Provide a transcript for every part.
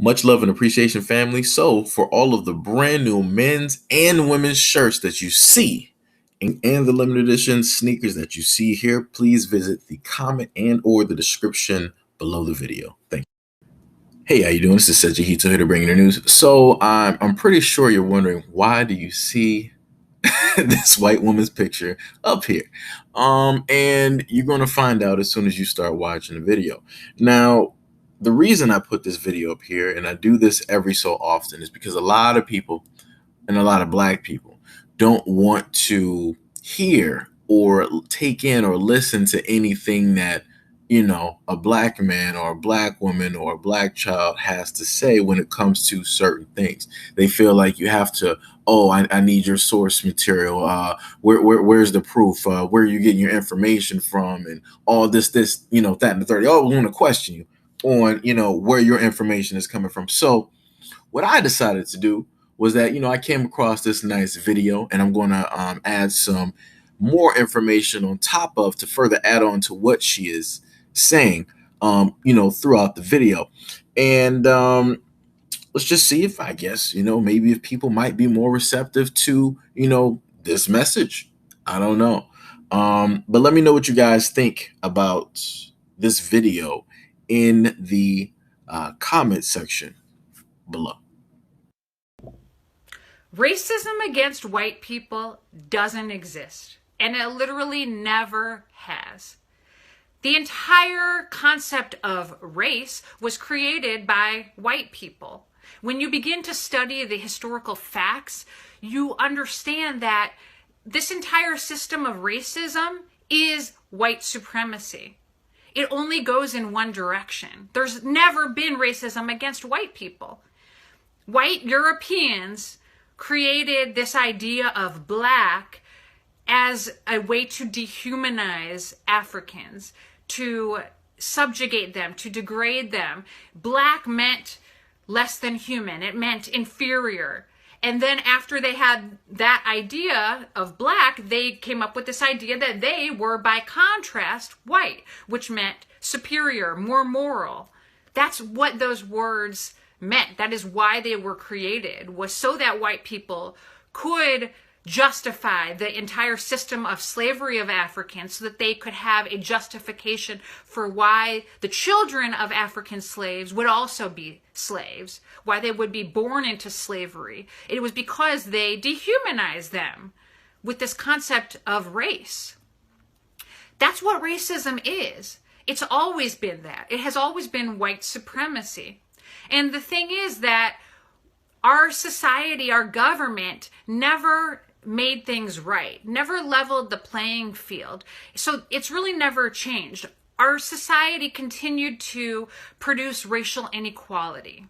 Much love and appreciation, family. So, for all of the brand new men's and women's shirts that you see and the limited edition sneakers that you see here, please visit the comment and or the description below the video. Thank you. Hey, how you doing? This is Seji Hito here to bring you the news. So, I'm pretty sure you're wondering, why do you see this white woman's picture up here? And you're going to find out as soon as you start watching the video. Now, the reason I put this video up here, and I do this every so often, is because a lot of people and a lot of black people don't want to hear or take in or listen to anything that, you know, a black man or a black woman or a black child has to say when it comes to certain things. They feel like you have to, oh, I need your source material. Where's the proof? Where are you getting your information from? And all this, that, and the 30. Oh, we want to question you on, where your information is coming from. So what I decided to do was that, I came across this nice video, and I'm going to add some more information on top of to further add on to what she is saying, throughout the video. And let's just see if, I guess, maybe if people might be more receptive to, this message. I don't know. But let me know what you guys think about this video in the comment section below. Racism against white people doesn't exist, and it literally never has. The entire concept of race was created by white people. When you begin to study the historical facts, you understand that this entire system of racism is white supremacy. It only goes in one direction. There's never been racism against white people. White Europeans created this idea of black as a way to dehumanize Africans, to subjugate them, to degrade them. Black meant less than human. It meant inferior. And then after they had that idea of black, they came up with this idea that they were, by contrast, white, which meant superior, more moral. That's what those words meant. That is why they were created, was so that white people could justify the entire system of slavery of Africans, so that they could have a justification for why the children of African slaves would also be slaves, why they would be born into slavery. It was because they dehumanized them with this concept of race. That's what racism is. It's always been that. It has always been white supremacy. And the thing is that our society, our government, never made things right, never leveled the playing field. So it's really never changed. Our society continued to produce racial inequality.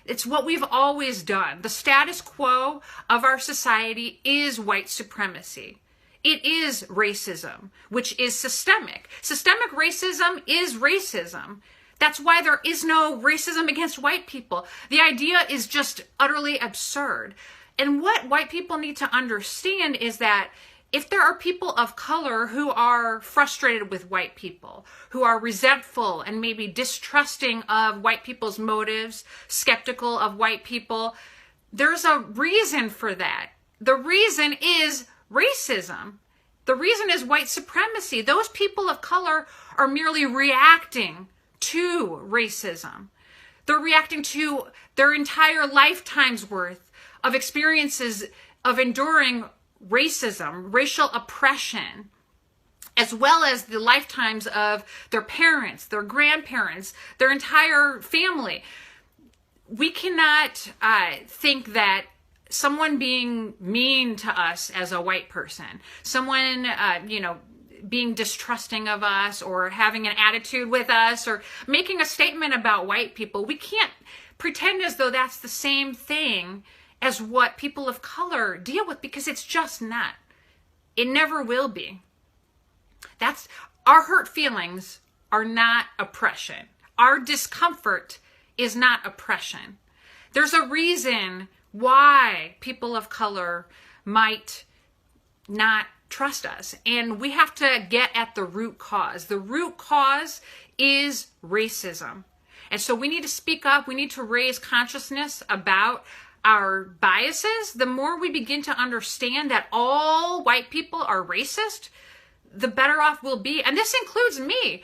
It's what we've always done. The status quo of our society is white supremacy. It is racism, which is systemic. Systemic racism is racism. That's why there is no racism against white people. The idea is just utterly absurd. And what white people need to understand is that if there are people of color who are frustrated with white people, who are resentful and maybe distrusting of white people's motives, skeptical of white people, there's a reason for that. The reason is racism. The reason is white supremacy. Those people of color are merely reacting to racism. They're reacting to their entire lifetime's worth of experiences of enduring racism, racial oppression, as well as the lifetimes of their parents, their grandparents, their entire family. We cannot think that someone being mean to us as a white person, someone, being distrusting of us or having an attitude with us or making a statement about white people, we can't pretend as though that's the same thing as what people of color deal with, because it's just not. It never will be. That's our hurt feelings are not oppression. Our discomfort is not oppression. There's a reason why people of color might not trust us, and we have to get at the root cause. The root cause is racism. And so we need to speak up. We need to raise consciousness about our biases. The more we begin to understand that all white people are racist, the better off we'll be. And this includes me.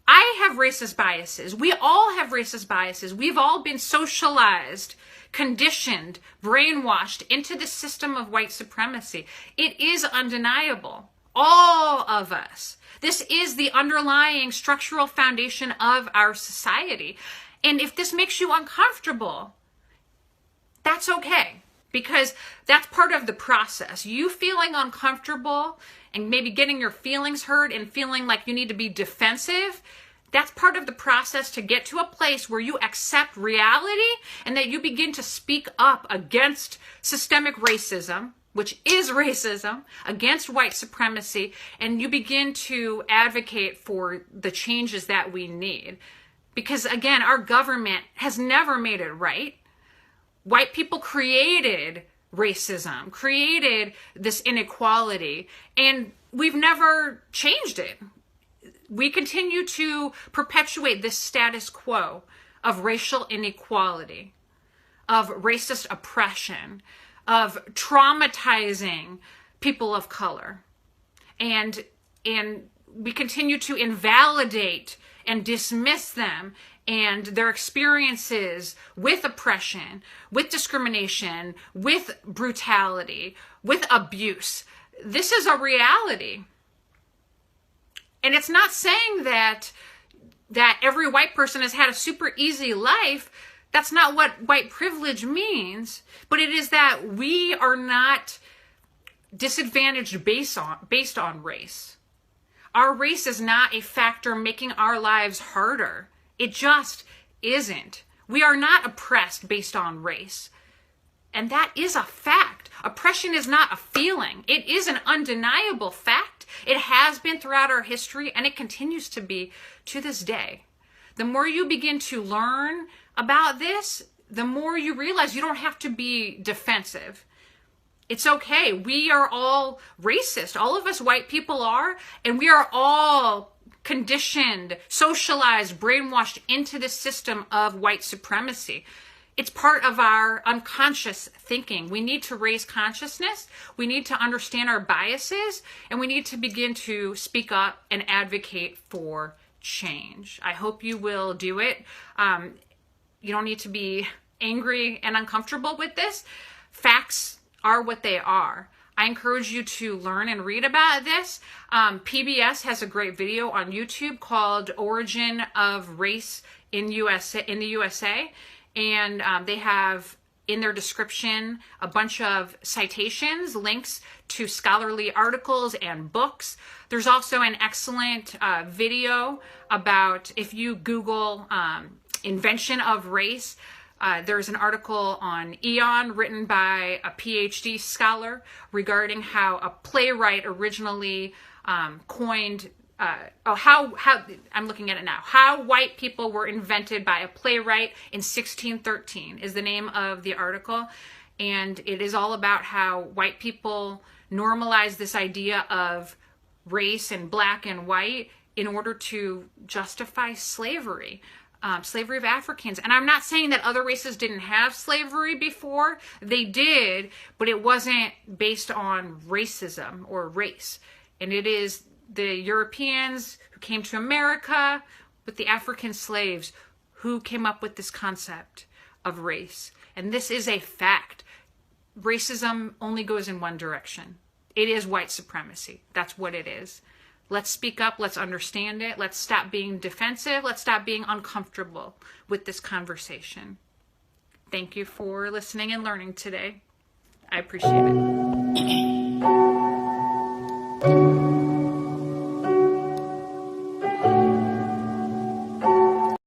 I have racist biases. We all have racist biases. We've all been socialized, conditioned, brainwashed into the system of white supremacy. It is undeniable. All of us. This is the underlying structural foundation of our society. And if this makes you uncomfortable, that's okay, because that's part of the process. You feeling uncomfortable and maybe getting your feelings hurt and feeling like you need to be defensive, that's part of the process to get to a place where you accept reality and that you begin to speak up against systemic racism, which is racism, against white supremacy, and you begin to advocate for the changes that we need. Because again, our government has never made it right. White people created racism, created this inequality, and we've never changed it. We continue to perpetuate this status quo of racial inequality, of racist oppression, of traumatizing people of color. And we continue to invalidate and dismiss them and their experiences with oppression, with discrimination, with brutality, with abuse. This is a reality. And it's not saying that every white person has had a super easy life. That's not what white privilege means. But it is that we are not disadvantaged based on race. Our race is not a factor making our lives harder. It just isn't. We are not oppressed based on race. And that is a fact. Oppression is not a feeling. It is an undeniable fact. It has been throughout our history, and it continues to be to this day. The more you begin to learn about this, the more you realize you don't have to be defensive. It's okay. We are all racist. All of us white people are, and we are all conditioned, socialized, brainwashed into the system of white supremacy. It's part of our unconscious thinking. We need to raise consciousness. We need to understand our biases, and we need to begin to speak up and advocate for change. I hope you will do it. You don't need to be angry and uncomfortable with this. Facts are what they are. I encourage you to learn and read about this. PBS has a great video on YouTube called Origin of Race in the USA. And they have in their description a bunch of citations, links to scholarly articles and books. There's also an excellent video about, if you Google invention of race, there's an article on Eon written by a PhD scholar regarding how a playwright originally coined how I'm looking at it now. How white people were invented by a playwright in 1613 is the name of the article. And it is all about how white people normalized this idea of race and black and white in order to justify slavery. Slavery of Africans. And I'm not saying that other races didn't have slavery before. They did, but it wasn't based on racism or race. And it is the Europeans who came to America with the African slaves who came up with this concept of race. And this is a fact. Racism only goes in one direction. It is white supremacy. That's what it is. Let's speak up. Let's understand it. Let's stop being defensive. Let's stop being uncomfortable with this conversation. Thank you for listening and learning today. I appreciate it.